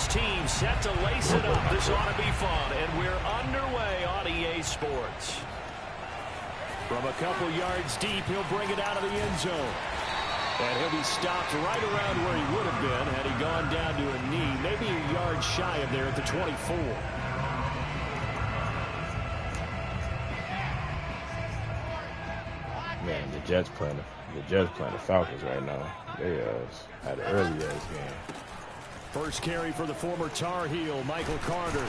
each team set to lace it up. This ought to be fun, and we're underway on EA Sports. From a couple yards deep, he'll bring it out of the end zone. And he'll be stopped right around where he would have been had he gone down to a knee, maybe a yard shy of there at the 24. Man, the Jets playing the Falcons right now. They had an early ass game. First carry for the former Tar Heel, Michael Carter.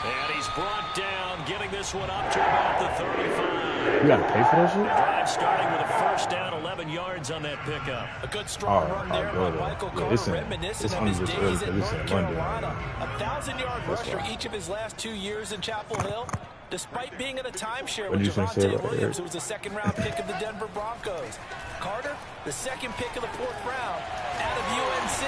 And he's brought down, getting this one up to about the 35. You got to pay for that shit? The drive starting with a first down, 11 yards on that pickup. A good strong run there by Michael Carter, reminiscent of his days at North Carolina. 1,000-yard rush for each of his last 2 years in Chapel Hill. Despite being in a timeshare with Javonte Williams, who was a second-round pick of the Denver Broncos. Carter, the second pick of the 4th round out of UNC.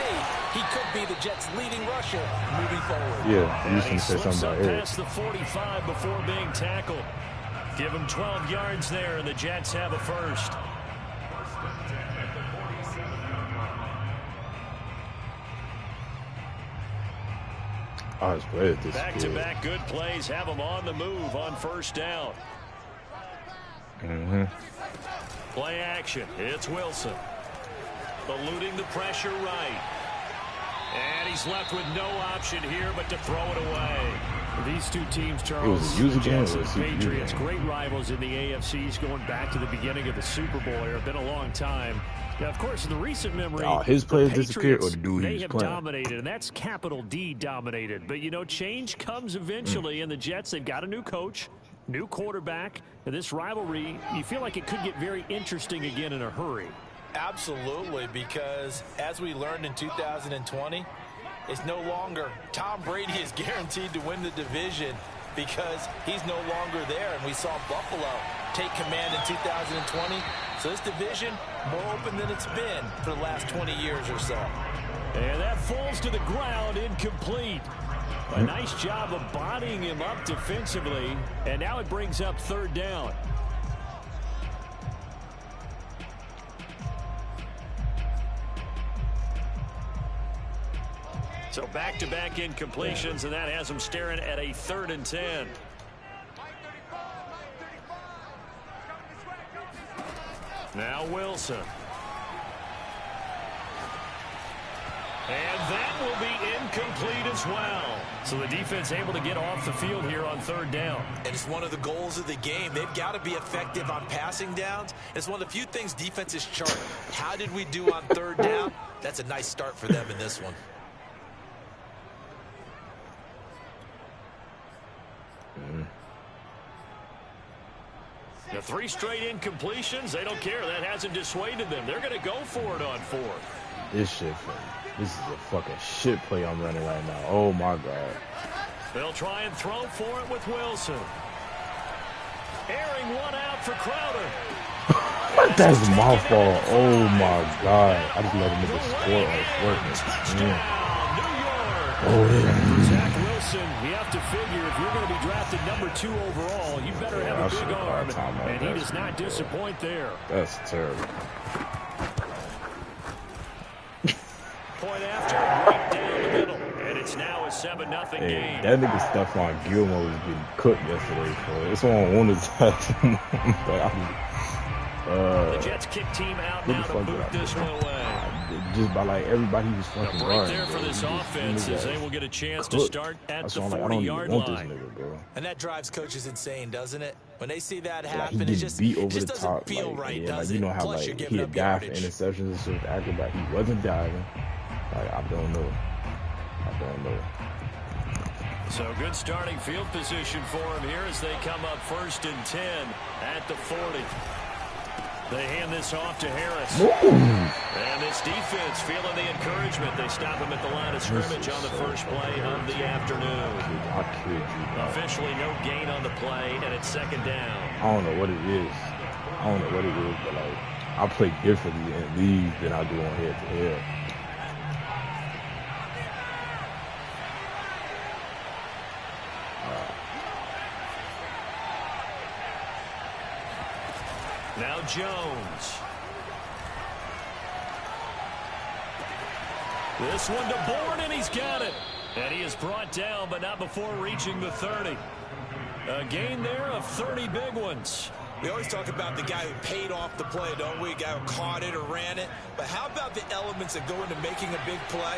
He could be the Jets' leading rusher moving forward. Yeah, you can say something about it. Past the 45 before being tackled. Give him 12 yards there, and the Jets have a first. Oh, it's great. Back-to-back good plays have him on the move on first down. Play action. It's Wilson. Eluding the pressure right. And he's left with no option here but to throw it away. These two teams, Charles, the Jets and Patriots, great rivals in the AFCs going back to the beginning of the Super Bowl era. Been a long time. Now, of course, in the recent memory, his players disappeared, or the dude they he was have playing. dominated, and that's capital D dominated. But, you know, change comes eventually, and the Jets, they've got a new coach, new quarterback, and this rivalry, you feel like it could get very interesting again in a hurry. Absolutely, because as we learned in 2020, it's no longer Tom Brady is guaranteed to win the division because he's no longer there, and we saw Buffalo take command in 2020. So this division, more open than it's been for the last 20 years or so. And that falls to the ground, incomplete. A nice job of bodying him up defensively, and now it brings up third down. So back-to-back incompletions, and that has him staring at a 3rd and 10. Now Wilson. And that will be incomplete as well. So the defense able to get off the field here on 3rd down. And it's one of the goals of the game. They've got to be effective on passing downs. It's one of the few things defenses chart. How did we do on 3rd down? That's a nice start for them in this one. The 3 straight incompletions, they don't care. That hasn't dissuaded them. They're going to go for it on 4th. This is a fucking shit play I'm running right now. Oh, my God. They'll try and throw for it with Wilson. Airing one out for Crowder. That's my fault. Oh, my God. I just let him score on working. Oh, yeah. Zach Wilson, you have to figure if you're going to be drafted number 2 overall, you better have a big arm, and he does not disappoint there. That's terrible. Point after, right down the middle, and it's now a 7-0 game. That nigga Stephon Gilmore was getting cooked yesterday, so it's on one of the the Jets kick team out now to boot this one away. Just by like everybody was fucking right there for this offense as they will get a chance to start at the 40-yard line. And that drives coaches insane, doesn't it? When they see that happen, it just doesn't top, feel right, does it? You know how Plus, like he had dive for interceptions and shit, acting like he wasn't diving. Like I don't know. So good starting field position for him here as they come up 1st and 10 at the 40. They hand this off to Harris. Ooh. And this defense feeling the encouragement. They stop him at the line of scrimmage on the first play of the afternoon. I kid you. Officially no gain on the play, and it's 2nd down. I don't know what it is. But like I play differently in these than I do on head-to-head. Now Jones. This one to Bourne, and he's got it. And he is brought down, but not before reaching the 30. A gain there of 30 big ones. We always talk about the guy who paid off the play, don't we? A guy who caught it or ran it. But how about the elements that go into making a big play?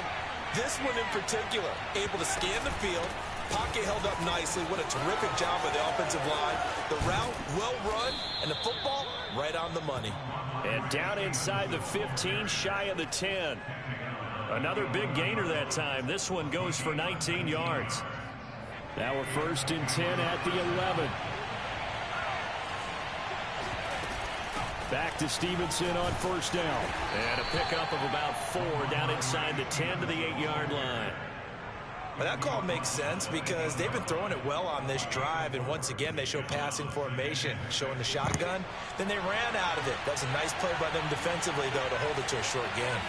This one in particular, able to scan the field. Pocket held up nicely. What a terrific job by the offensive line. The route, well run, and the football right on the money. And down inside the 15, shy of the 10. Another big gainer that time. This one goes for 19 yards. Now we're 1st and 10 at the 11. Back to Stevenson on 1st down. And a pickup of about 4 down inside the 10 to the 8-yard line. Well, that call makes sense because they've been throwing it well on this drive, and once again they show passing formation, showing the shotgun. Then they ran out of it. That was a nice play by them defensively, though, to hold it to a short game.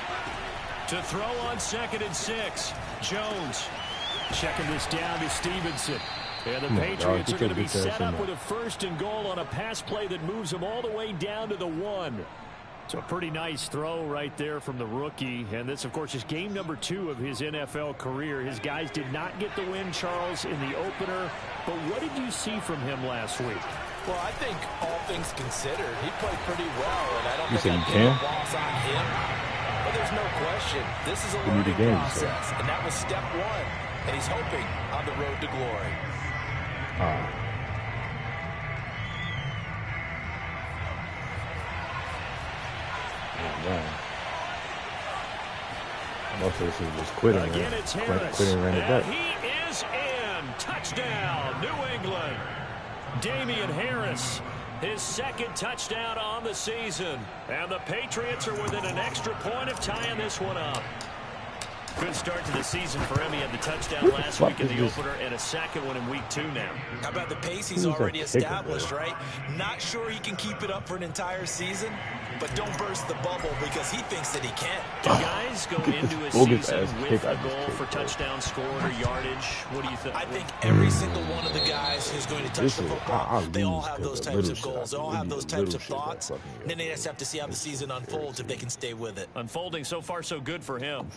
To throw on 2nd and 6, Jones checking this down to Stevenson. And the Patriots are going to be set up with a 1st and goal on a pass play that moves them all the way down to the 1. So a pretty nice throw right there from the rookie. And this, of course, is game number 2 of his NFL career. His guys did not get the win, Charles, in the opener. But what did you see from him last week? Well, I think all things considered, he played pretty well. And I don't think I can? loss on him. But there's no question. This is a learning process. And that was step 1. And he's hoping on the road to glory. Most of this is just quitting. Again, it's Harris. And he is in. Touchdown, New England. Damian Harris, his 2nd touchdown on the season. And the Patriots are within an extra point of tying this one up. Good start to the season for him. He had the touchdown last week in the opener and a 2nd one in week 2 now. How about the pace he's already established, right? Not sure he can keep it up for an entire season, but don't burst the bubble because he thinks that he can. Do guys go into a season with a goal for touchdown scored or yardage? What do you think? I think every single one of the guys who's going to touch the football, they all have those types of goals. They all have those types of thoughts. Then they just have to see how the season unfolds if they can stay with it. Unfolding so far so good for him.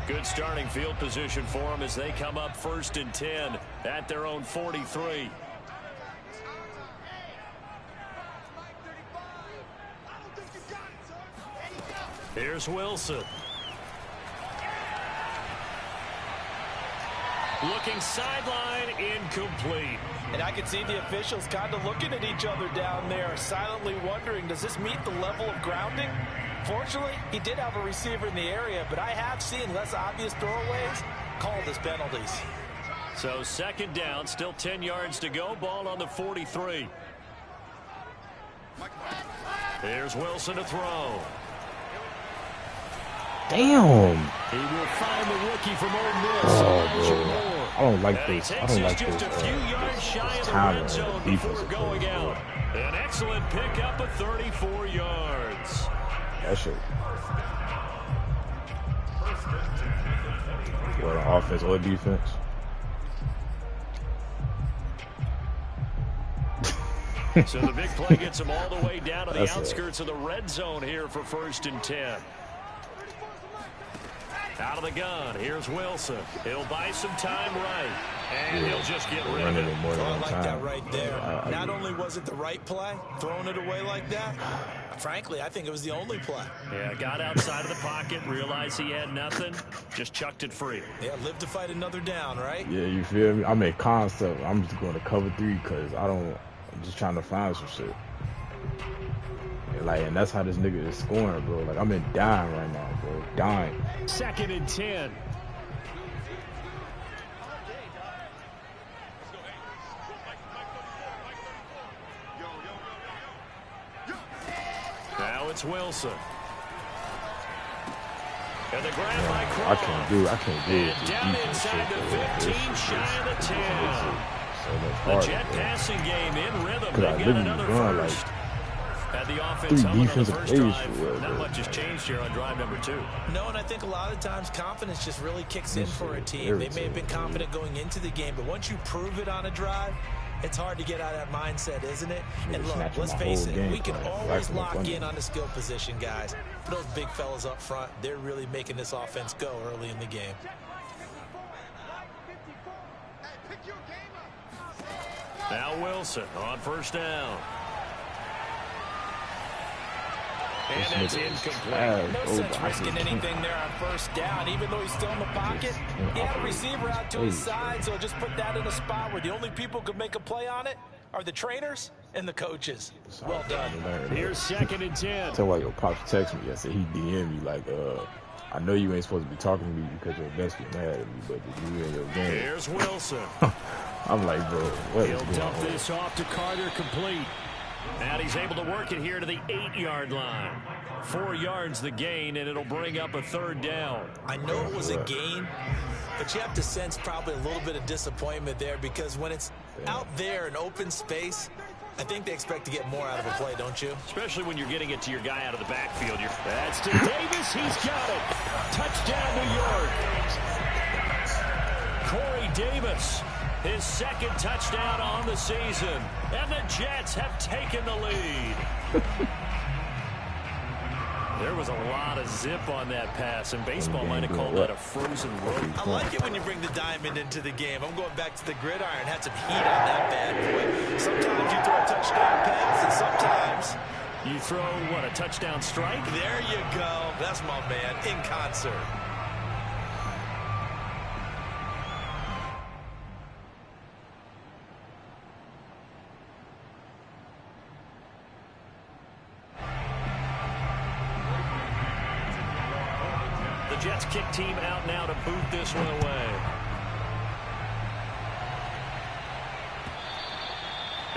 Good starting field position for them as they come up 1st and 10 at their own 43. Here's Wilson. Looking sideline, incomplete. And I can see the officials kind of looking at each other down there, silently wondering, does this meet the level of grounding? Fortunately, he did have a receiver in the area, but I have seen less obvious throwaways called as penalties. So 2nd down, still 10 yards to go. Ball on the 43. Here's Wilson to throw. Damn. He will find the rookie from Ole Miss. I don't like this. I don't like this. Just a few yards shy of the red zone before going out. An excellent pickup of 34 yards. That shit. What, an offense or defense? So the big play gets him all the way down to the outskirts of the red zone here for 1st and 10. Out of the gun, here's Wilson. He'll buy some time right, and he'll just get rid of it. I like that right there. Not only was it the right play, throwing it away like that, frankly, I think it was the only play. Yeah, got outside of the pocket, realized he had nothing, just chucked it free. Yeah, live to fight another down, right? Yeah, you feel me? I mean, concept. I'm just going to cover 3 because I'm just trying to find some shit. Like, and that's how this nigga is scoring, bro. Like, I'm in dying right now, bro. Dying. 2nd and 10. Now it's Wilson. And the grab by Craw. I can't do it. Down inside the 15, shy of the 10. The jet passing game in rhythm. They get another first. Had the offense home on the first drive. Not much has changed here on drive number 2. No, and I think a lot of times confidence just really kicks in for a team. They may have been confident going into the game, but once you prove it on a drive, It's hard to get out of that mindset, isn't it? And look, let's face it, we can always lock in on the skill position, guys. For those big fellas up front, they're really making this offense go early in the game. Now Wilson on first down. And it's incomplete. No sense risking anything there on first down. Even though he's still in the pocket, he had a receiver out to his side, so just put that in a spot where the only people who could make a play on it are the trainers and the coaches. Well done. Here's 2nd and 10. Tell why your pops text me yesterday. He DM'd me like, I know you ain't supposed to be talking to me because your best get mad at me, but you in your game. Here's Wilson. I'm like, bro, what is He'll going dump on? this off to Carter, complete. And he's able to work it here to the 8-yard line. 4 yards the gain, and it'll bring up a 3rd down. I know it was a gain, but you have to sense probably a little bit of disappointment there because when it's out there in open space, I think they expect to get more out of a play, don't you? Especially when you're getting it to your guy out of the backfield. That's to Davis. He's got it. Touchdown, New York. Corey Davis, his 2nd touchdown on the season. And the Jets have taken the lead. There was a lot of zip on that pass, and baseball might have called that a frozen rope. I like it when you bring the diamond into the game. I'm going back to the gridiron. Had some heat on that bad boy. Sometimes you throw a touchdown pass, and sometimes you throw, what, a touchdown strike? There you go. That's my man, in concert. Jets kick team out now to boot this one away.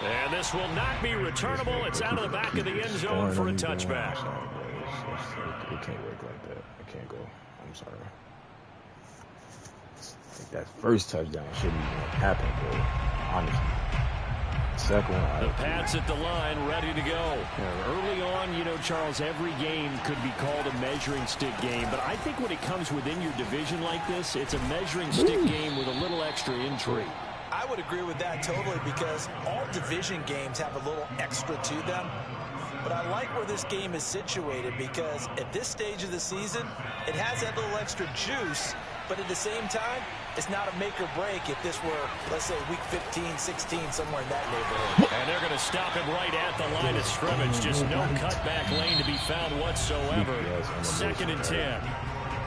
And this will not be returnable. It's out of the back of the end zone for a touchback. It can't work like that. It can't go. I'm sorry. Like that first touchdown shouldn't even happen, bro. Honestly. Second one. The Pats at the line, ready to go. Early on, you know, Charles, every game could be called a measuring stick game, but I think when it comes within your division like this, it's a measuring stick game with a little extra intrigue. I would agree with that totally because all division games have a little extra to them. But I like where this game is situated because at this stage of the season, it has that little extra juice, but at the same time, it's not a make or break if this were, let's say, week 15, 16, somewhere in that neighborhood. And they're going to stop him right at the line of scrimmage. Just no cutback lane to be found whatsoever. 2nd and 10.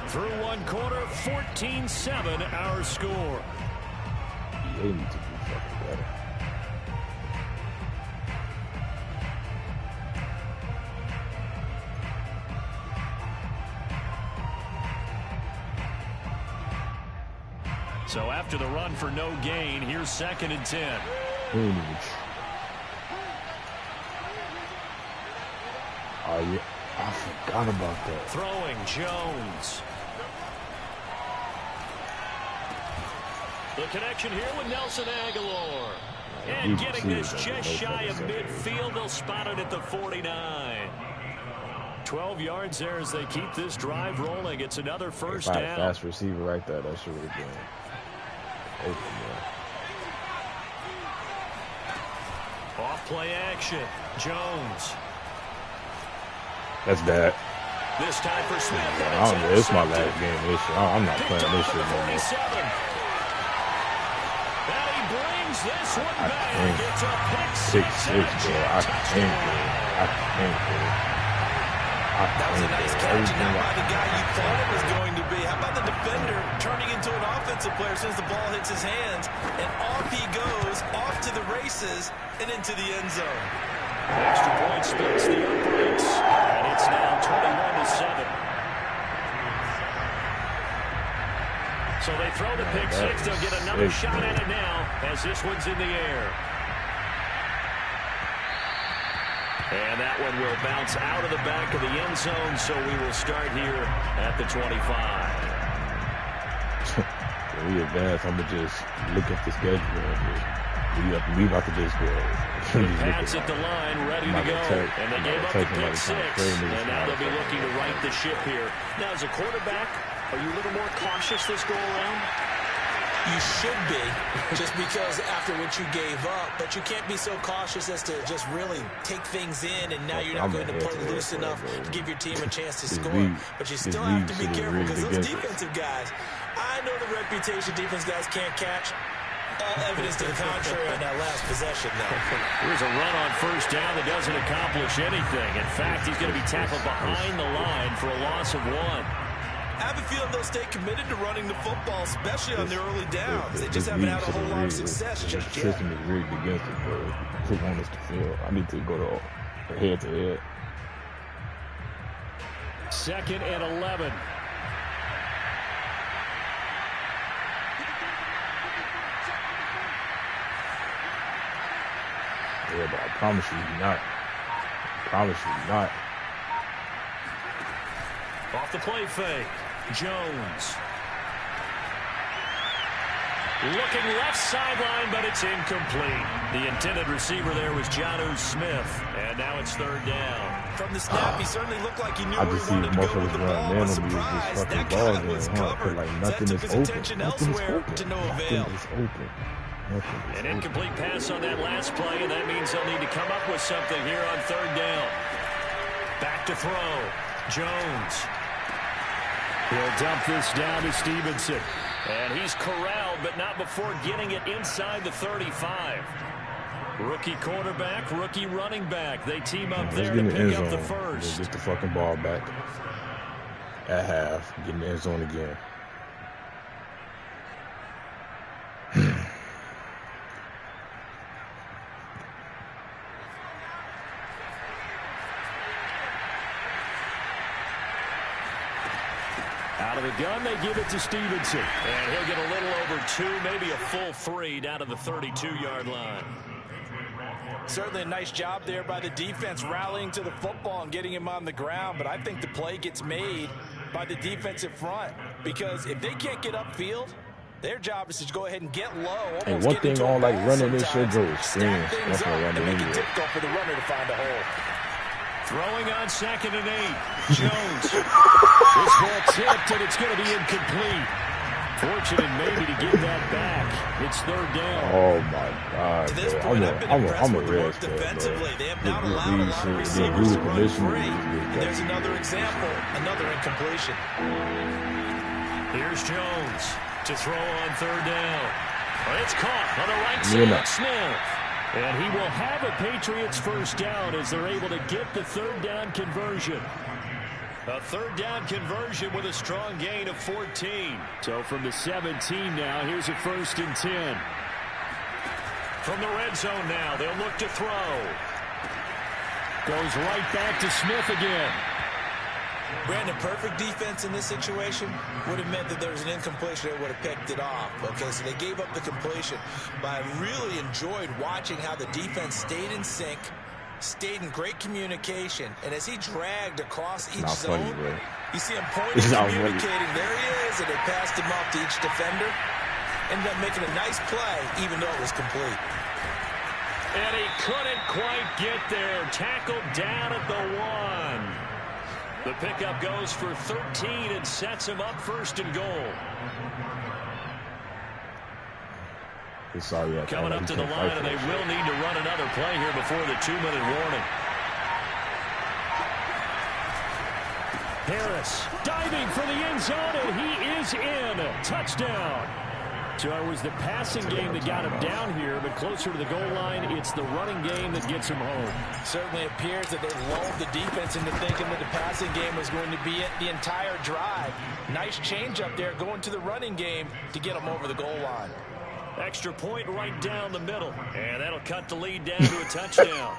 Through one quarter, 14-7 our score. They need to be fucking better. So after the run for no gain, here's 2nd and 10. Oh, yeah. I forgot about that. Throwing Jones. The connection here with Nelson Aguilar. And getting this just shy of midfield. They'll spot it at the 49. 12 yards there as they keep this drive rolling. It's another first down. Fast receiver right there. That should have been open there. Off play action. Jones. That's bad. This time for Smith. This is my last game this year. I'm not playing this shit no more. And he brings this one back. It's a pick 6-6, bro. I can't. That was a nice catch, and not by the guy you thought it was going to be. How about the defender turning into an offensive player as soon as the ball hits his hands, and off he goes, off to the races, and into the end zone. Extra point splits the uprights, and it's now 21-7. So they throw the pick six. They'll get another shot at it now as this one's in the air. And that one will bounce out of the back of the end zone, so we will start here at the 25. When we advance, I'm going to just look at the schedule and we about to just go. The Pats at the line, ready to go. And they gave up the pick six, and now they'll be looking to right the ship here. Now, as a quarterback, are you a little more cautious this go-around? You should be, just because after what you gave up. But you can't be so cautious as to just really take things in, and now you're not going to play loose enough to give your team a chance to score. But you still have to be careful because those defensive guys, I know the reputation defense guys can't catch. All evidence to the contrary on that last possession, though. Here's a run on first down that doesn't accomplish anything. In fact, he's going to be tackled behind the line for a loss of 1. I have a feeling they'll stay committed to running the football, especially on their early downs. They just haven't had a whole lot of success just yet. The system is rigged against it, bro. Who wants us to feel? I need to go to head-to-head. 2nd and 11. Yeah, but I promise you, he's not. I promise you, he's not. Off the play fake. Jones. Looking left sideline, but it's incomplete. The intended receiver there was Jonnu Smith, and now it's 3rd down. From the snap, he certainly looked like he knew where he wanted to go with the ball. But surprise, that guy was covered. That took his attention elsewhere to no avail. An incomplete pass on that last play, and that means they'll need to come up with something here on 3rd down. Back to throw. Jones. He'll dump this down to Stevenson. And he's corralled, but not before getting it inside the 35. Rookie quarterback, rookie running back. They team up there to pick up the first. Get the fucking ball back at half. Get in the end zone again. Out of the gun, they give it to Stevenson. And he'll get a little over 2, maybe a full 3 down to the 32-yard line. Certainly a nice job there by the defense rallying to the football and getting him on the ground. But I think the play gets made by the defensive front. Because if they can't get upfield, their job is to go ahead and get low. And one thing on like running this shit, Joe, is screens. That's what running make it difficult for the runner to find a hole. Throwing on 2nd and 8. Jones. This ball tipped, and it's going to be incomplete. Fortunate maybe to get that back. It's 3rd down. Oh, my God. I'm a red defensively. They have not allowed a lot of receivers to run free. There's another example, another incompletion. Here's Jones to throw on 3rd down. It's caught on the right side. Smith. And he will have a Patriots first down as they're able to get the 3rd down conversion. A 3rd down conversion with a strong gain of 14. So from the 17 now, here's a 1st and 10. From the red zone now, they'll look to throw. Goes right back to Smith again. Brandon, perfect defense in this situation would have meant that there was an incompletion that would have picked it off. Okay, so they gave up the completion. But I really enjoyed watching how the defense stayed in sync, stayed in great communication, and as he dragged across each zone, you see him pointing and communicating. There he is, and they passed him off to each defender. Ended up making a nice play, even though it was complete. And he couldn't quite get there. Tackled down at the 1. The pickup goes for 13 and sets him up 1st and goal. Coming up to the line, and they will need to run another play here before the 2-minute warning. Harris diving for the end zone, and he is in. Touchdown. So it was the passing game that got him down here, but closer to the goal line, it's the running game that gets him home. Certainly appears that they lulled the defense into thinking that the passing game was going to be it the entire drive. Nice change up there going to the running game to get them over the goal line. Extra point right down the middle, and that'll cut the lead down to a touchdown.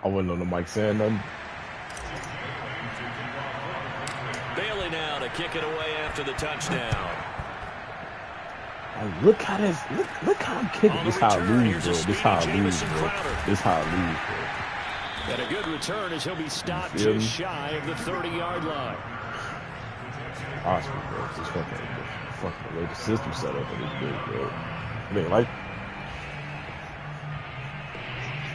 I wasn't on the mic saying nothing. Bailey now to kick it away after the touchdown. Look how this. Look how I'm kicking. This how I lose, bro. This how I lose, bro. This how I lose, bro. And a good return as he'll be stopped just shy of the 30-yard line. Awesome, bro. Just fucking the way the system set up for this dude, bro. I mean, like.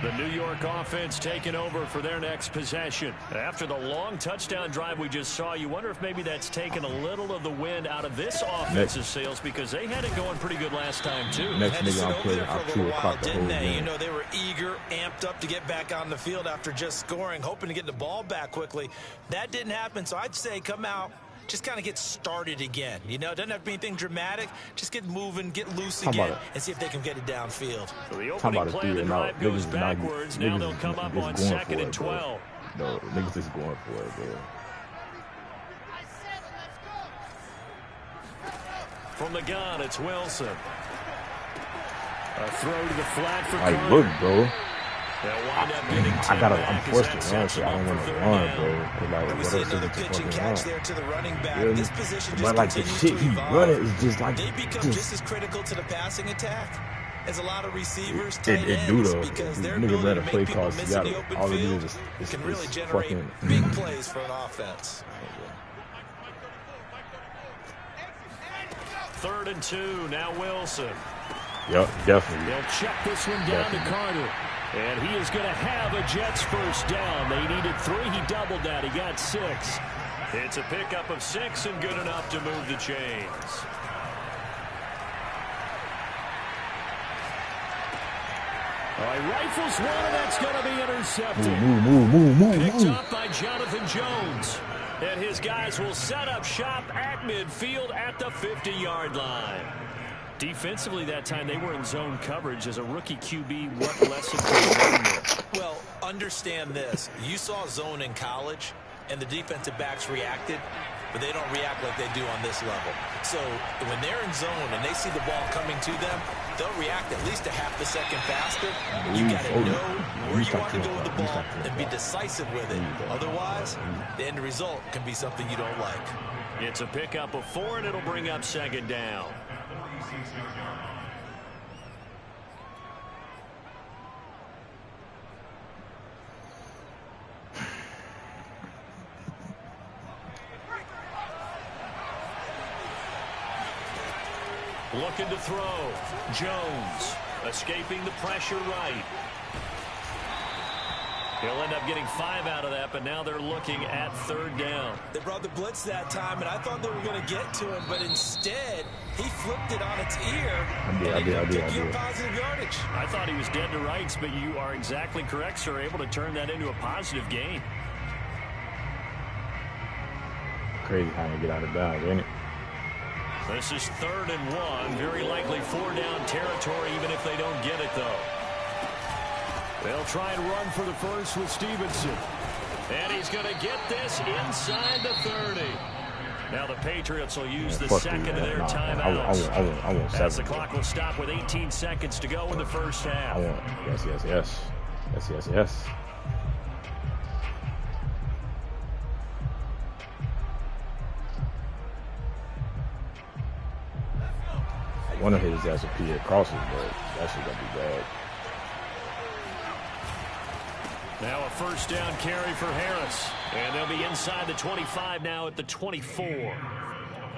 The New York offense taking over for their next possession. After the long touchdown drive we just saw, you wonder if maybe that's taken a little of the wind out of this offensive sails because they had it going pretty good last time, too. Next nigga I'm playing, I'll 2 o'clock the whole game. You know, they were eager, amped up to get back on the field after just scoring, hoping to get the ball back quickly. That didn't happen, so I'd say come out. Just kind of get started again. You know, it doesn't have to be anything dramatic. Just get moving, get loose again, and see if they can get it downfield. So the opening play of the drive goes backwards. Now they'll come up on 2nd and 12. No, niggas just going for it, bro. From the gun, it's Wilson. A throw to the flat for Carter. Carter. Look, bro. I'm forced to answer. I don't want to run, bro. We see another pitching catch there to the running back. This position just but like the shit he running is just like they become just as critical to the passing attack as a lot of receivers, tight it do ends, though. because they're Niggas let ability a to play make people call miss in the Seattle. open All it field is can really generate fucking big plays for an offense. 3rd and 2. Now Wilson. Yep, definitely. They'll check this one down to Carter. And he is going to have a Jets first down. They needed 3. He doubled that. He got 6. It's a pickup of 6 and good enough to move the chains. All right, rifles one, and that's going to be intercepted. Move. Picked up by Jonathan Jones. And his guys will set up shop at midfield at the 50-yard line. Defensively that time, they were in zone coverage. As a rookie QB, what lesson can you learn there? Well, understand this. You saw zone in college, and the defensive backs reacted, but they don't react like they do on this level. So when they're in zone and they see the ball coming to them, they'll react at least a half a second faster. You got to know where you want to go with the ball and be decisive with it. Otherwise, the end result can be something you don't like. It's a pickup of 4, and it'll bring up 2nd down. Looking to throw. Jones escaping the pressure right. He'll end up getting 5 out of that, but now they're looking at 3rd down. They brought the blitz that time, and I thought they were going to get to him, but instead, he flipped it on its ear. I did. Positive yardage. I thought he was dead to rights, but you are exactly correct, sir. Able to turn that into a positive gain. Crazy how you get out of bounds, ain't it? This is 3rd and 1. Very likely 4 down territory, even if they don't get it, though. They'll try and run for the first with Stevenson. And he's going to get this inside the 30. Now the Patriots will use the second of their timeouts. I want 7. As the clock will stop with 18 seconds to go in the first half. Yes. I want to hit his ass with PA crosses, but that shit gonna be bad. Now a first down carry for Harris. And they'll be inside the 25 now at the 24.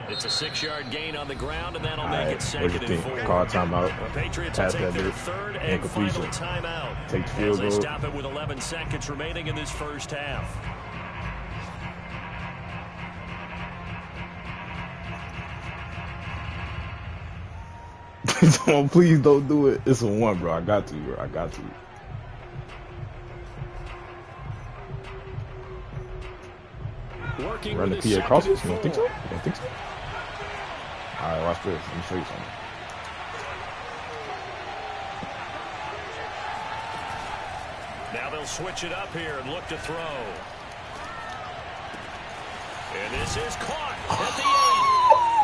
It's a 6-yard gain on the ground, and that'll make it 2nd and 4. Call timeout. The Patriots will Pass take that their bit. 3rd and final timeout. Take the field as they goal. stop it with 11 seconds remaining in this first half. Please don't do it. It's a 1, bro. I got to, bro. Working Run the with PA crosses? You don't think so? Alright, watch this. Let me show you something. Now they'll switch it up here and look to throw. And this is caught at the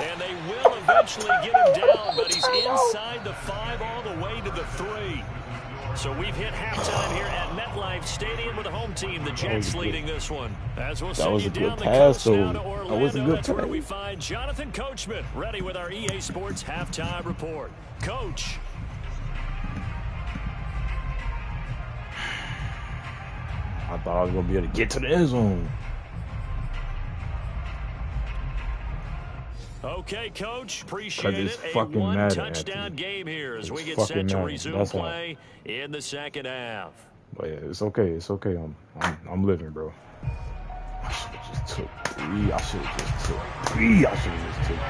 8. And they will eventually get him down, but he's inside the 5 all the way to the 3. So we've hit halftime here at MetLife Stadium with the home team, the Jets, leading this one. As we'll send you down the coast now to Orlando, that's where we find Jonathan Coachman, ready with our EA Sports Halftime Report. Coach. I thought I was gonna be able to get to the end zone. Okay, Coach. Appreciate it. A fucking one-touchdown game here as we get set to resume play in the second half. But yeah, it's okay. It's okay. I'm living, bro. I should have just took 3. I should have just took 3. I should have just took 3.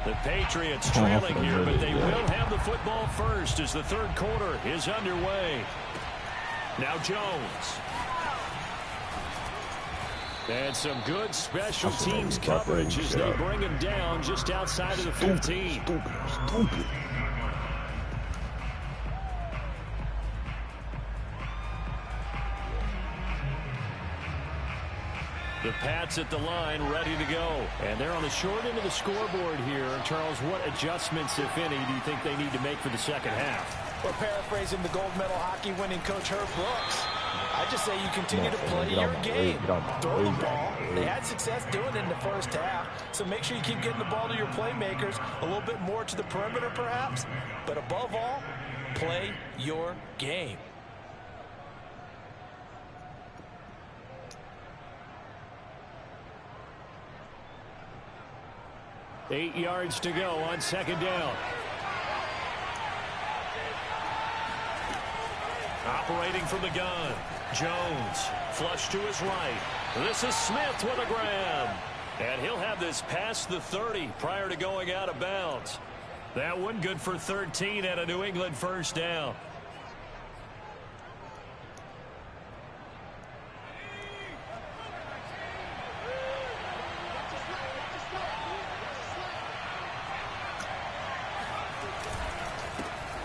The Patriots trailing here, but they will have the football first as the third quarter is underway. Now Jones. And some good special teams coverage as they bring him down just outside of the 15. Stupid. The Pats at the line, ready to go. And they're on the short end of the scoreboard here. Charles, what adjustments, if any, do you think they need to make for the second half? Well, paraphrasing the gold medal hockey winning coach Herb Brooks, I just say you continue to play your game. Throw the ball. They had success doing it in the first half, so make sure you keep getting the ball to your playmakers, a little bit more to the perimeter perhaps, but above all, play your game. Eight yards to go on second down. Operating from the gun. Jones, flush to his right. This is Smith with a grab. And he'll have this past the 30 prior to going out of bounds. That one good for 13 at a New England first down.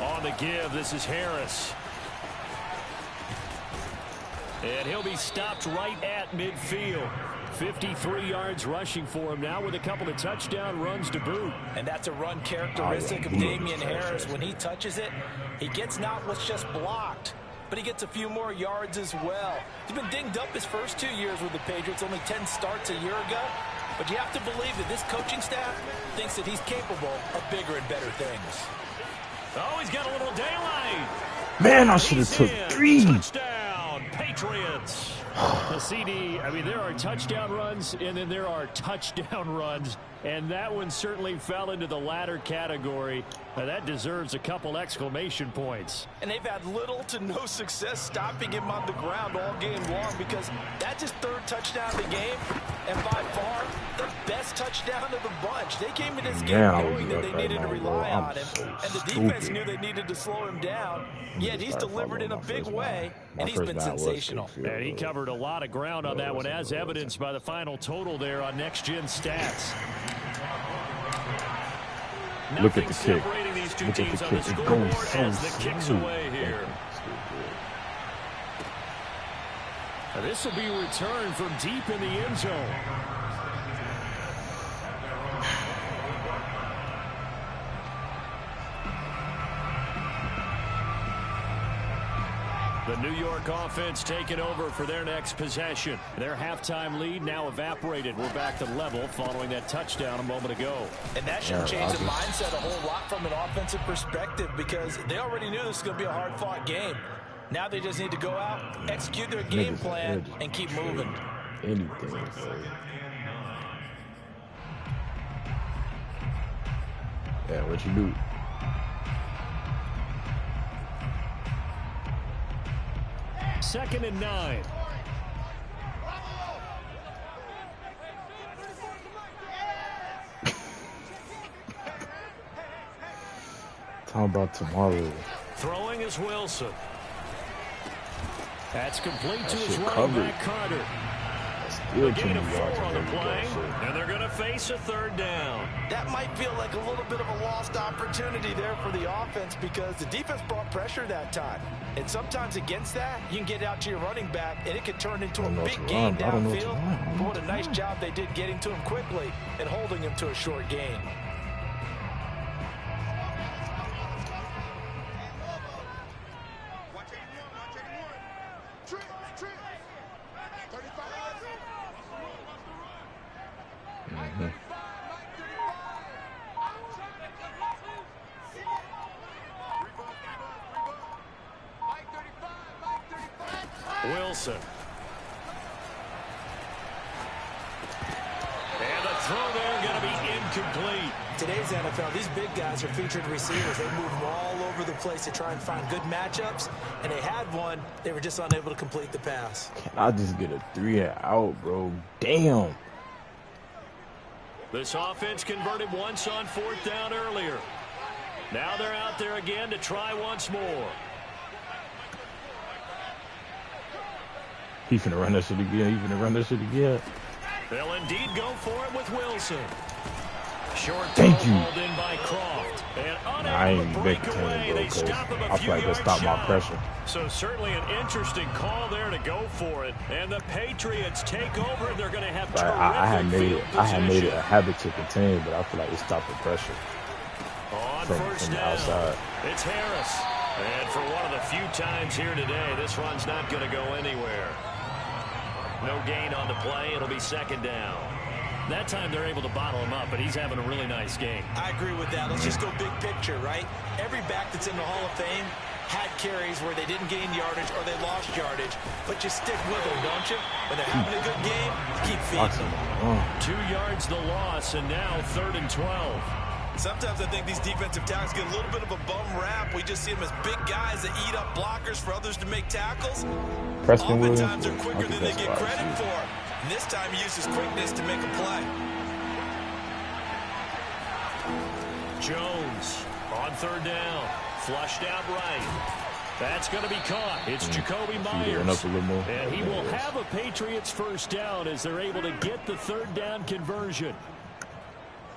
On the give, this is Harris. And he'll be stopped right at midfield. 53 yards rushing for him now with a couple of touchdown runs to boot. And that's a run characteristic of Damian Harris. When he touches it, he gets not what's just blocked, but he gets a few more yards as well. He's been dinged up his first 2 years with the Patriots, only 10 starts a year ago. But you have to believe that this coaching staff thinks that he's capable of bigger and better things. Oh, he's got a little daylight. Man, I should have took 3. Touchdown, Patriots. The CD, I mean, there are touchdown runs, and then there are touchdown runs, and that one certainly fell into the latter category. Now, that deserves a couple exclamation points. And they've had little to no success stopping him on the ground all game long because that's his 3rd touchdown of the game, and by far the best touchdown of the bunch. They came in this game knowing that they needed to rely on him, and the defense knew they needed to slow him down, yet he's delivered in a big way, and he's been sensational. And he covered a lot of ground on that one, as evidenced by the final total there on Next Gen Stats. Look at the kick. These two Look at teams the on the kick. It scoreboard goes so as the kick's smooth. away here. Now, this will be returned from deep in the end zone. The New York offense taking over for their next possession. Their halftime lead now evaporated. We're back to level following that touchdown a moment ago. And that should change the mindset a whole lot from an offensive perspective because they already knew this was going to be a hard-fought game. Now they just need to go out, execute their game plan, and keep moving. Anything. Yeah, what you do? Second and 9. Talk about tomorrow. Throwing is Wilson. That's complete to his running back, Carter. A gain of 4 on the play, and they're going to face a 3rd down. That might feel like a little bit of a lost opportunity there for the offense because the defense brought pressure that time. And sometimes against that, you can get out to your running back, and it could turn into a big gain downfield. But what a nice job they did getting to him quickly and holding him to a short gain. Wilson. And the throw there going to be incomplete. Today's NFL, these big guys are featured receivers. They move them all over the place to try and find good matchups, and they had one. They were just unable to complete the pass. Can I just get a 3 and out, bro? Damn. This offense converted once on 4th down earlier. Now they're out there again to try once more. He finna run that shit again. They'll indeed go for it with Wilson. Short Thank throw you. hauled in by Croft. And I ain't unable to break making away. it, bro, They because stop him a I few feel like that yards stopped my shy. pressure. So certainly an interesting call there to go for it. And the Patriots take over. They're going to have terrific I had made position. it a habit to contain, but I feel like it stopped the pressure On from first the down, outside. it's Harris. And for one of the few times here today, this run's not going to go anywhere. No gain on the play. It'll be 2nd down. That time they're able to bottle him up, but he's having a really nice game. I agree with that. Let's just go big picture, right? Every back that's in the Hall of Fame had carries where they didn't gain yardage or they lost yardage, but you stick with them, don't you? When they're having a good game, keep feeding them. 2 yards the loss, and now 3rd and 12. Sometimes I think these defensive tackles get a little bit of a bum rap. We just see them as big guys that eat up blockers for others to make tackles. Preston Williams, Oftentimes they're I quicker think than they that's get why I credit see. for. And this time he used his quickness to make a play. Jones on 3rd down. Flushed out right. That's going to be caught. It's Jacoby Myers. And he will have a Patriots 1st down as they're able to get the 3rd down conversion.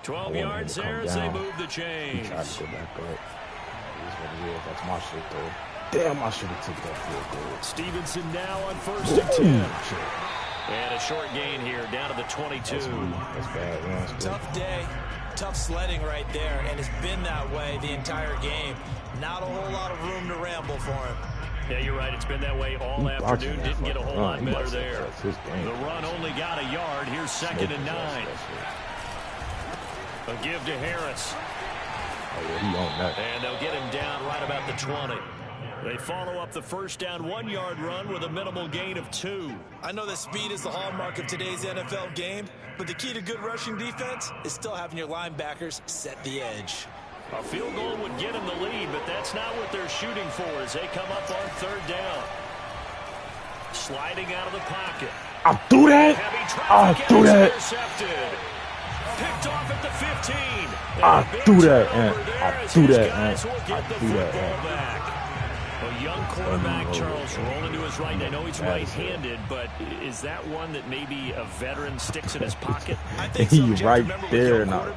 12 yards there as they move the chains. He tried to go back up. It is what it is. That's my shit, though. Damn, I should have took that field goal. Stevenson now on 1st and 10. And a short gain here down to the 22. That's bad. Yeah, that's Tough day. Tough sledding right there, and it's been that way the entire game. Not a whole lot of room to ramble for him. Yeah, you're right. It's been that way all afternoon. Didn't get a whole lot better there. The run only got a yard. Here's 2nd and 9. A give to Harris. Oh, yeah, he on that. And they'll get him down right about the 20. They follow up the 1st down 1-yard run with a minimal gain of 2. I know that speed is the hallmark of today's NFL game, but the key to good rushing defense is still having your linebackers set the edge. A field goal would get them the lead, but that's not what they're shooting for as they come up on 3rd down. Sliding out of the pocket. I threw that. I threw that. Intercepted. Picked off at the 15. I threw that, man. I threw that, man. I threw that, man. A young quarterback, Charles, rolling to his right. I know he's right-handed, but is that one that maybe a veteran sticks in his pocket? I think so. He's right there now.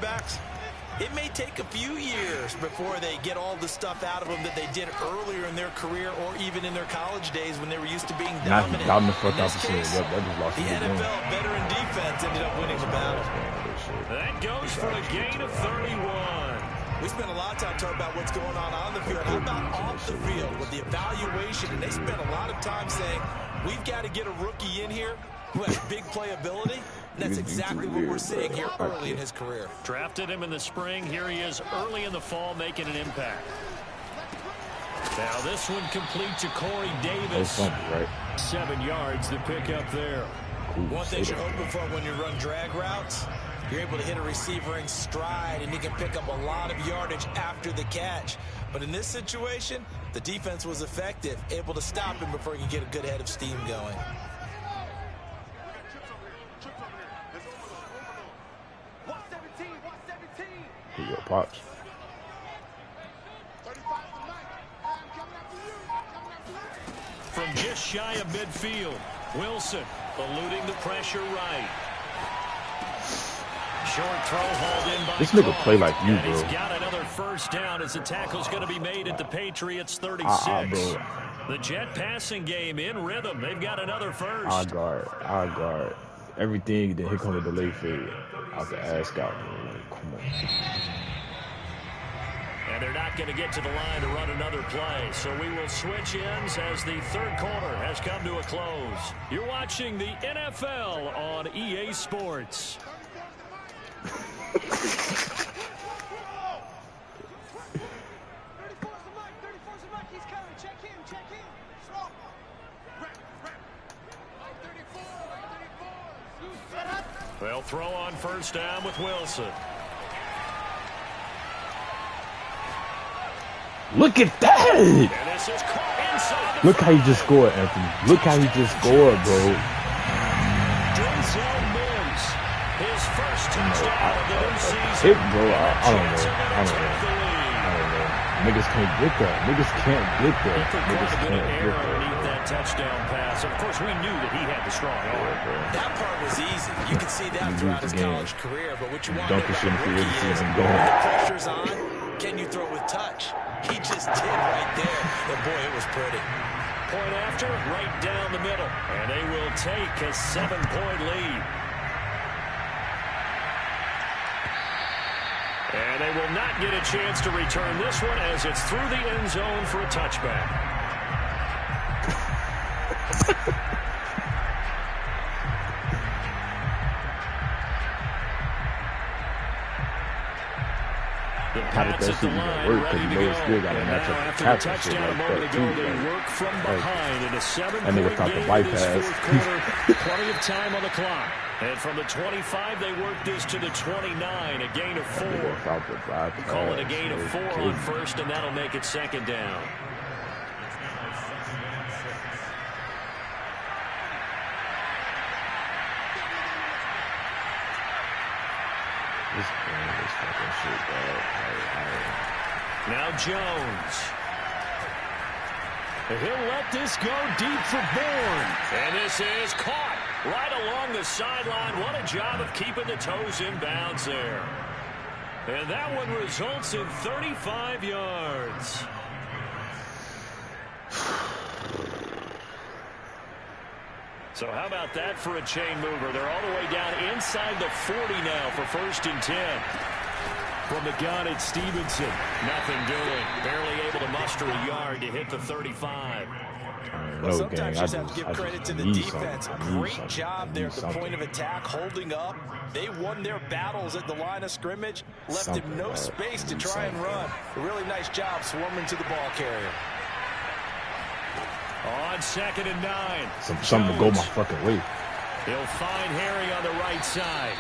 It may take a few years before they get all the stuff out of them that they did earlier in their career or even in their college days when they were used to being dominant. Got him the fuck In out this the field. case, Yep, that just lost the the game. NFL veteran defense ended up winning the battle. That goes for a gain of 31. We spent a lot of time talking about what's going on the field. How about off the field with the evaluation? And they spent a lot of time saying, we've got to get a rookie in here who has big playability. And that's exactly what we're seeing here early in his career. Drafted him in the spring. Here he is early in the fall making an impact. Now this one complete to Corey Davis. 7 yards to pick up there. One thing you're hoping for when you run drag routes, you're able to hit a receiver in stride, and he can pick up a lot of yardage after the catch. But in this situation, the defense was effective, able to stop him before he could get a good head of steam going. Here you go, Pops. From just shy of midfield, Wilson eluding the pressure right. Short throw hauled in by this nigga play like you, and bro. he's got another 1st down as the tackle's going to be made at the Patriots 36. The Jet passing game in rhythm. They've got another 1st. I guard. Everything, then here comes a delay fade out the ass out. Come on. And they're not going to get to the line to run another play. So we will switch ends as the 3rd quarter has come to a close. You're watching the NFL on EA Sports. They'll throw on first down with Wilson. Look at that! Look how he just scored, Anthony. Look how he just scored, bro. Denzel Mims, his first touchdown of the new season. Bro, I don't know. Niggas can't get that. Niggas can't get that. Niggas can't get underneath that touchdown pass. Of course, we knew that he had the strong arm. That part was easy. You could see that throughout his college career. But what you want to see is when the pressure's on, can you throw with touch? He just did right there. And boy, it was pretty. Point after, right down the middle. And they will take a 7-point lead. And they will not get a chance to return this one as it's through the end zone for a touchback. How did that shit even work? Because you know it's still got to match up the catch and shit like that too. That nigga thought the bypass. Plenty of time on the clock. And from the 25, they work this to the 29, a gain of 4. Call it a gain of 4 on first, and that'll make it second down. Now Jones. He'll let this go deep for Bourne. And this is caught right along the sideline. What a job of keeping the toes in bounds there. And that one results in 35 yards. So how about that for a chain mover? They're all the way down inside the 40 now for 1st and 10. From the gun, it's Stevenson. Nothing doing. Barely able to muster a yard to hit the 35. Well, sometimes you just have to give credit to the defense. Great job there at the point of attack, holding up. They won their battles at the line of scrimmage, left him no space to try and run. A really nice job swarming to the ball carrier. On 2nd and 9. Something to go my fucking way. He'll find Harry on the right side.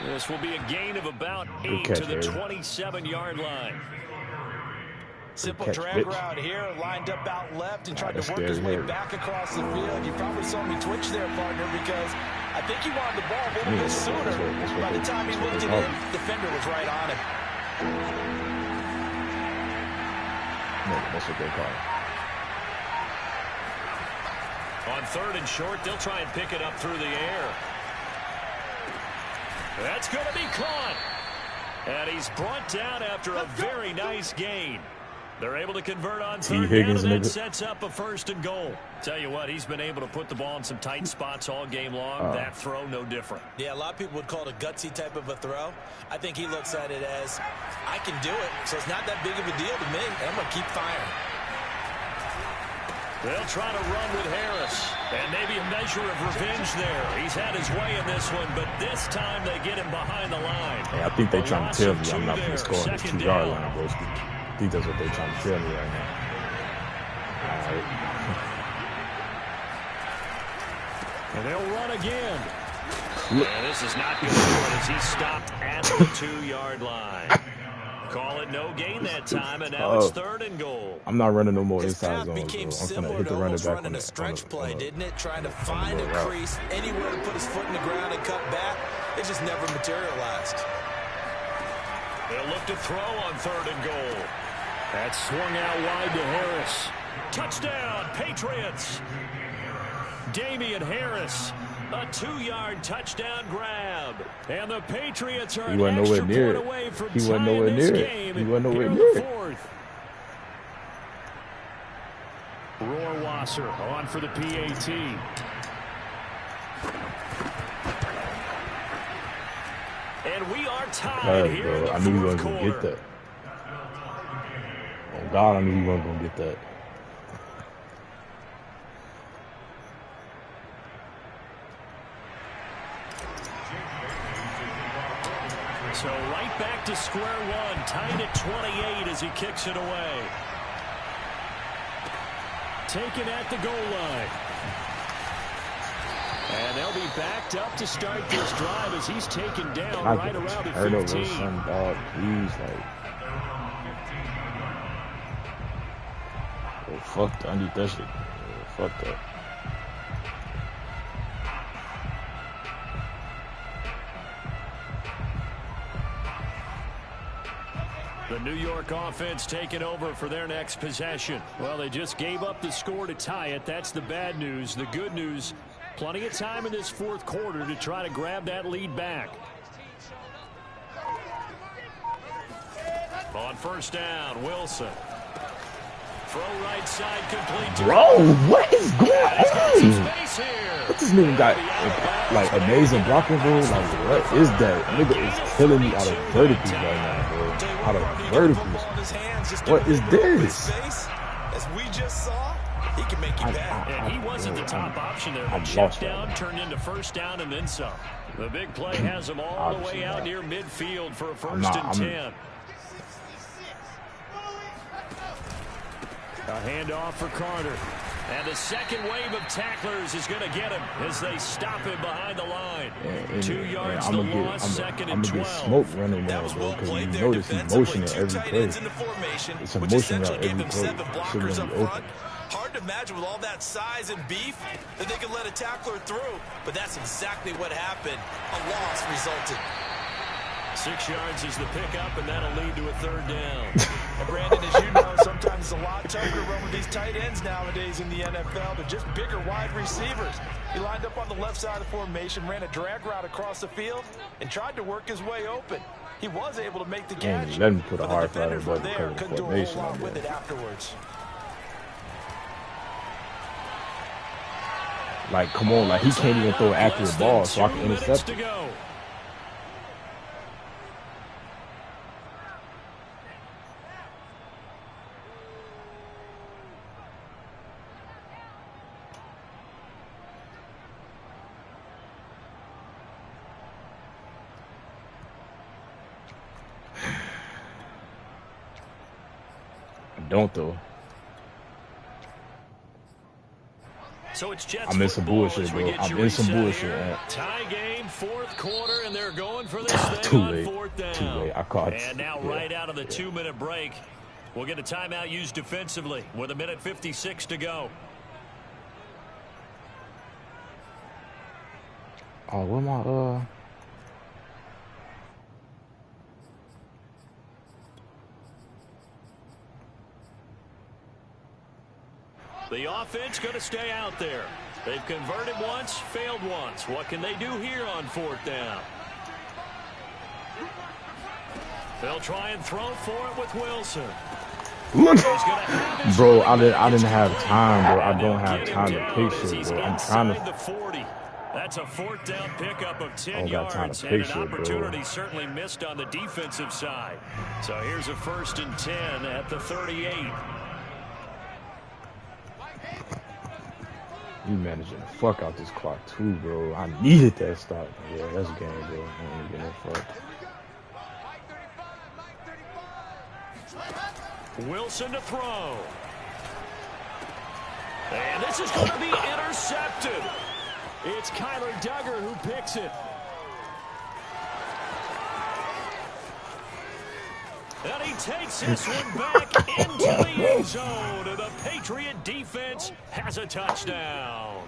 This will be a gain of about 8 to the 27-yard line. Simple drag route here, lined up out left and tried to work his way back across the field. You probably saw me twitch there, partner, because I think he wanted the ball a little bit sooner. By the time he looked it in, the defender was right on him. That's a good call. On 3rd and short, they'll try and pick it up through the air. That's going to be caught. And he's brought down after a very nice gain. They're able to convert on 3rd down, and that sets up a 1st and goal. Tell you what, he's been able to put the ball in some tight spots all game long. That throw, no different. Yeah, a lot of people would call it a gutsy type of a throw. I think he looks at it as, I can do it, so it's not that big of a deal to me, and I'm going to keep firing. They'll try to run with Harris, and maybe a measure of revenge there. He's had his way in this one, but this time they get him behind the line. Hey, I think they're trying to tell me I'm not going to score on this 2-yard line, bro. I think that's what they're trying to tell me right now. All right. And they'll run again. And this is not going to do it as he stopped at the 2-yard line. Call it no gain that time, and now it's 3rd and goal. I'm not running no more inside zone. Became I'm going to hit the running back on a stretch play, didn't it? Trying to find a crease, anywhere to put his foot in the ground and cut back. It just never materialized. They'll look to throw on 3rd and goal. That's swung out wide to Harris. Touchdown, Patriots. Damian Harris. A 2-yard touchdown grab. And the Patriots are an extra point away from tying this game. He wasn't nowhere near it. Rohrwasser on for the PAT. And we are tied here in the I knew he wasn't going to get that. Oh, God, I knew he wasn't going to get that. So right back to square one, tied at 28 as he kicks it away. Taken at the goal line. And they'll be backed up to start this drive as he's taken down right around the 15. Son, dog, please, like, oh, fuck the underneath that shit. Oh, fuck that. The New York offense taking over for their next possession. Well, they just gave up the score to tie it. That's the bad news. The good news, plenty of time in this fourth quarter to try to grab that lead back. On first down, Wilson. Throw right side complete. Bro, what is going on? What this nigga got, like, amazing blocking, bro? Like, what is that? Nigga is killing me out of verticals right now, bro. Out of verticals. What is this? As we just saw, he can make you bad. And he wasn't the top option there. The check down turned into first down and then some. The big play has him all the way out near midfield for a first and 10. A handoff for Carter. And the second wave of tacklers is going to get him as they stop him behind the line. 2 yards to loss, second and 12. Smoke running now, bro, because you notice he's motioning every play. It's a motion route every play. Should be open. Hard to imagine with all that size and beef that they could let a tackler through, but that's exactly what happened. A loss resulted. 6 yards is the pickup, and that'll lead to a third down. And Brandon, as you know, sometimes it's a lot tougher to run with these tight ends nowadays in the NFL. They're just bigger wide receivers. He lined up on the left side of the formation, ran a drag route across the field, and tried to work his way open. He was able to make the catch, let him put a but hard the defenders were there, couldn't do a whole lot with it afterwards. Like, come on, like, he can't even throw an accurate ball, so I can intercept it. Don't though. So it's Jets. I'm in some bullshit, bro. I'm in some bullshit, man. Tie game, fourth quarter, and they're going for this thing Too on late. fourth down. Too late. I caught. And now right out of the 2-minute break, we'll get a timeout used defensively with 1:56 to go. Oh, where my The offense going to stay out there. They've converted once, failed once. What can they do here on fourth down? They'll try and throw for it with Wilson. Look, bro, I didn't have time, bro. I don't have time to picture, bro. I'm trying to. 40. That's a fourth down pickup of 10 yards, and an opportunity certainly missed on the defensive side. So here's a first and 10 at the 38. You managing the fuck out this clock too, bro. I needed that stop. Yeah, that's game, bro. I ain't getting that fuck. Wilson to throw. And this is going to be intercepted. It's Kyler Duggar who picks it. And he takes this one back into the end zone. And the Patriot defense has a touchdown.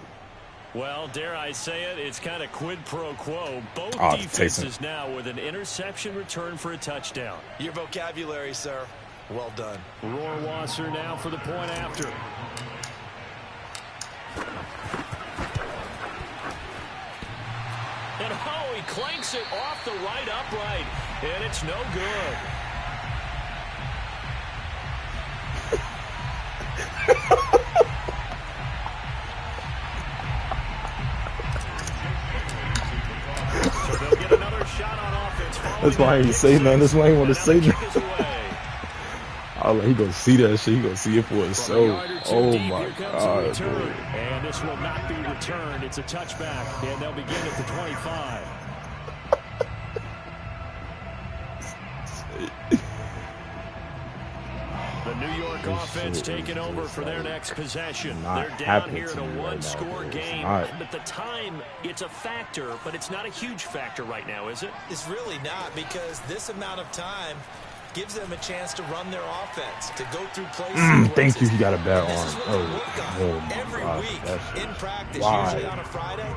Well, dare I say it, it's kind of quid pro quo. Both defenses now with an interception return for a touchdown. Your vocabulary, sir. Well done. Rohrwasser now for the point after. And oh, he clanks it off the right upright. And it's no good. So they'll get another shot on offense. That's why I ain't say nothing. That's why I ain't want to say nothing. He gonna see that shit. He gonna see it for himself. Oh my God, bro. And this will not be returned. It's a touchback, and they'll begin at the 25. The New York offense taking over for their next possession. They're down here in a one-score game. But the time, it's a factor, but it's not a huge factor right now, is it? It's really not, because this amount of time gives them a chance to run their offense, to go through plays. Thank you. You got a bad arm. Every week in practice, usually on a Friday,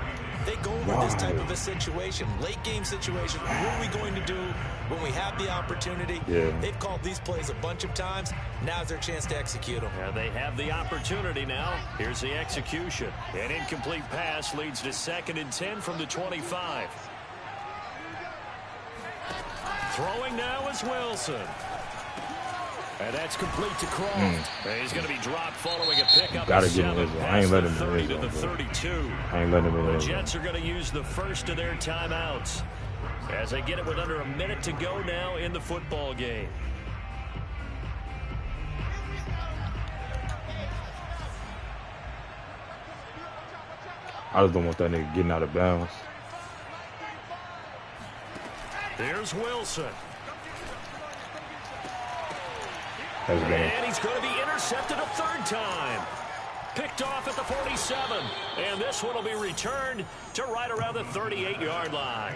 they go over this type of a situation, late game situation. What are we going to do when we have the opportunity? They've called these plays a bunch of times. Now's their chance to execute them. Yeah, they have the opportunity now. Here's the execution. An incomplete pass leads to 2nd and 10 from the 25. Throwing now is Wilson. And that's complete to Croft. He's going to be dropped following a pickup. Gotta get him. I ain't letting him 30 to the 32. I ain't letting him. The Jets are going to use the first of their timeouts as they get it with under a minute to go now in the football game. I just don't want that nigga getting out of bounds. There's Wilson. And he's going to be intercepted a 3rd time. Picked off at the 47. And this one will be returned to right around the 38-yard line.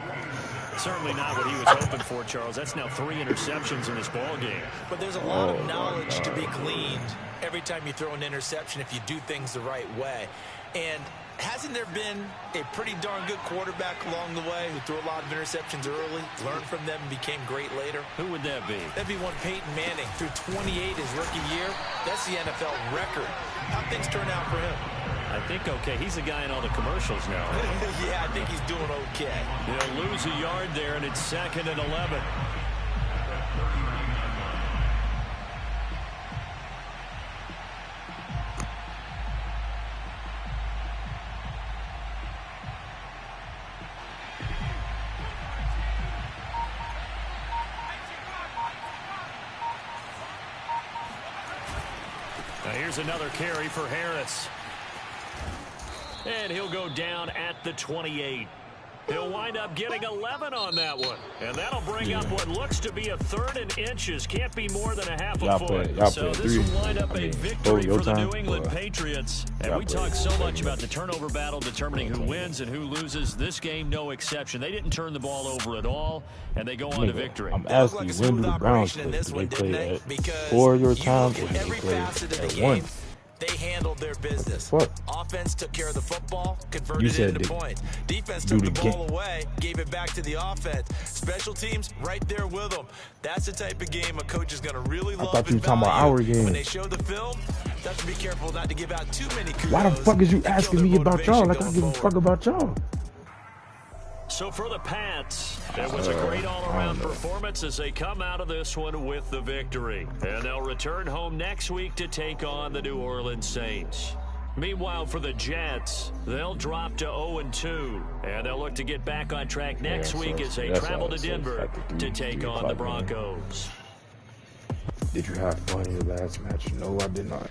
Certainly not what he was hoping for, Charles. That's now 3 interceptions in this ball game. But there's a lot of knowledge to be gleaned every time you throw an interception if you do things the right way. And hasn't there been a pretty darn good quarterback along the way who threw a lot of interceptions early, learned from them, and became great later? Who would that be? That'd be one Peyton Manning. Threw 28 his rookie year. That's the NFL record. How'd things turn out for him? I think okay. He's the guy in all the commercials now. Yeah, I think he's doing okay. He'll lose a yard there, and it's 2nd and 11. Here's another carry for Harris. And he'll go down at the 28. He'll wind up getting 11 on that one. And that'll bring up what looks to be a 3rd and inches. Can't be more than a half a foot. So this will wind up a victory for the New England Patriots. And we talk so much about the turnover battle, determining who wins and who loses. This game, no exception. They didn't turn the ball over at all, and they go on to victory. I'm asking you, when do the Browns play? Do they play at 4 your time, or do they play at 1? They handled their business. What? Offense took care of the football, converted it into points. Defense took the ball away, gave it back to the offense. Special teams right there with them. That's the type of game a coach is going to really love. I thought you were talking about our game. When they show the film, you have to be careful not to give out too many kudos. Why the fuck is you asking me about y'all like I give a fuck about y'all? So for the Pats, it was a great all-around performance as they come out of this one with the victory. And they'll return home next week to take on the New Orleans Saints. Meanwhile, for the Jets, they'll drop to 0-2. And they'll look to get back on track next week as they travel to Denver to take on the Broncos. Did you have fun in your last match? No, I did not.